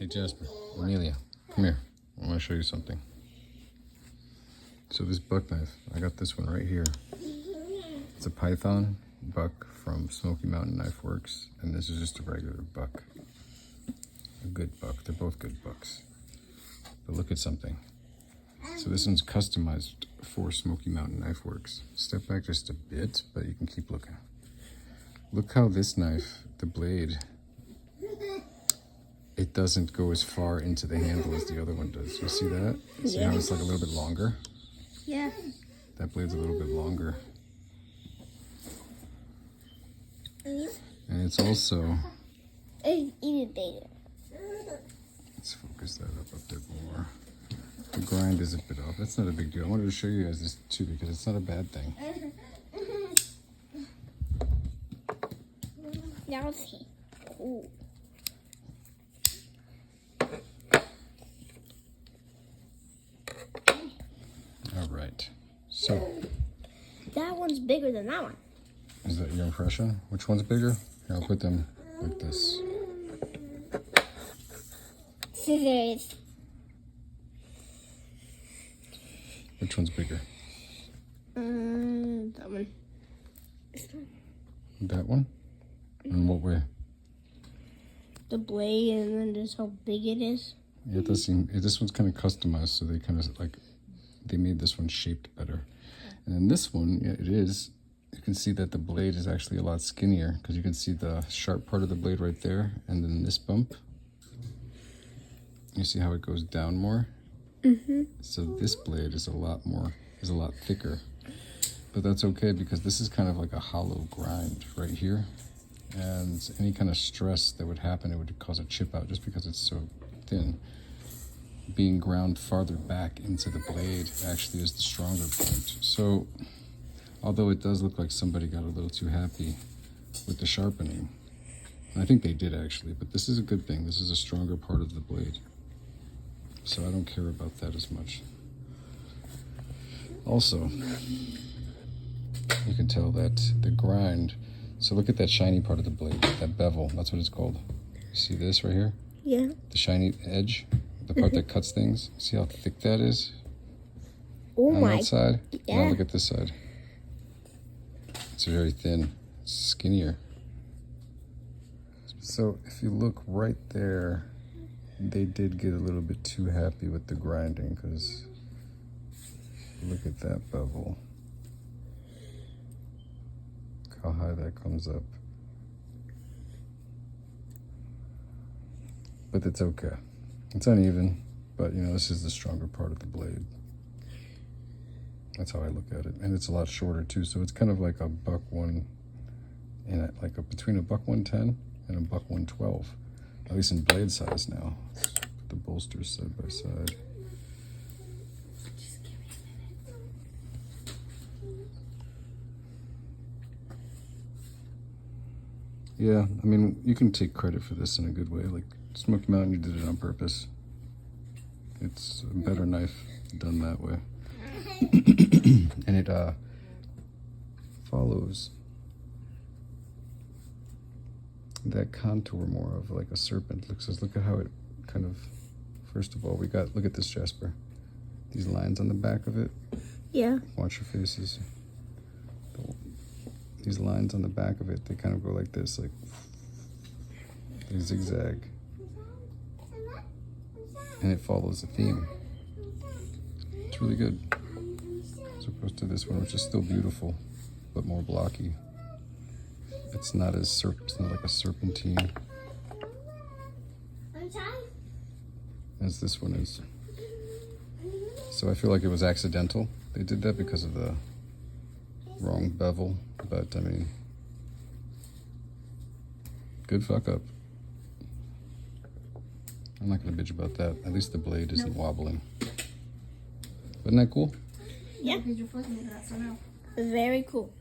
Hey Jasper, Amelia, come here. I want to show you something. So this buck knife, I got this one right here. It's a python buck from Smoky Mountain Knife Works, and this is just a regular buck. A good buck. They're both good bucks. But look at something. So this one's customized for Smoky Mountain Knife Works. Step back just a bit, but you can keep looking. Look how this knife, the blade, it doesn't go as far into the handle as the other one does. You see that? See how it's like a little bit longer? Yeah. That blade's a little bit longer. And it's also... even bigger. Let's focus that up a bit more. The grind is a bit off. That's not a big deal. I wanted to show you guys this too because it's not a bad thing. Now see. Cool. All right. So, That one's bigger than that one. is that your impression? Which one's bigger? Here, I'll put them like this. Scissors. Which one's bigger? That one. That one? In what way? The blade, and then just how big it is. Yeah, it does seem. This one's kind of customized, so they kind of like they made this one shaped better. And then this one, yeah, it is. You can see that the blade is actually a lot skinnier because you can see the sharp part of the blade right there, and then this bump. You see how it goes down more? Mm-hmm. So this blade is a lot thicker. But that's okay because this is kind of like a hollow grind right here. And any kind of stress that would happen, it would cause a chip out just because it's so thin. Being ground farther back into the blade actually is the stronger point. So, although it does look like somebody got a little too happy with the sharpening, and I think they did actually, but this is a good thing. This is a stronger part of the blade. So I don't care about that as much. Also, you can tell that the grind, so look at that shiny part of the blade, that bevel, that's what it's called. You see this right here? Yeah. The shiny edge, the part that cuts things. See how thick that is? Oh on my. that side? Yeah. Now look at this side. It's very thin, it's skinnier. So if you look right there, they did get a little bit too happy with the grinding because look at that bevel. Look how high that comes up. But it's okay. It's uneven, but you know, this is the stronger part of the blade. That's how I look at it. And it's a lot shorter too, so it's kind of like a buck one, and like between a buck 110 and a buck 112. At least in blade size now. Let's put the bolsters side by side. Yeah, I mean, you can take credit for this in a good way. Like Smoky Mountain, you did it on purpose. It's a better knife done that way. And it follows that contour more of like a serpent. Look at how it kind of, first of all, look at this, Jasper. These lines on the back of it. Yeah. Watch your faces. These lines on the back of it, they kind of go like this, like they zigzag. And it follows a theme. It's really good. As opposed to this one, which is still beautiful, but more blocky. It's not like a serpentine as this one is. So I feel like it was accidental. They did that because of the wrong bevel, but I mean, good fuck up. I'm not gonna bitch about that. At least the blade isn't wobbling. Wasn't that cool? Yeah. Very cool.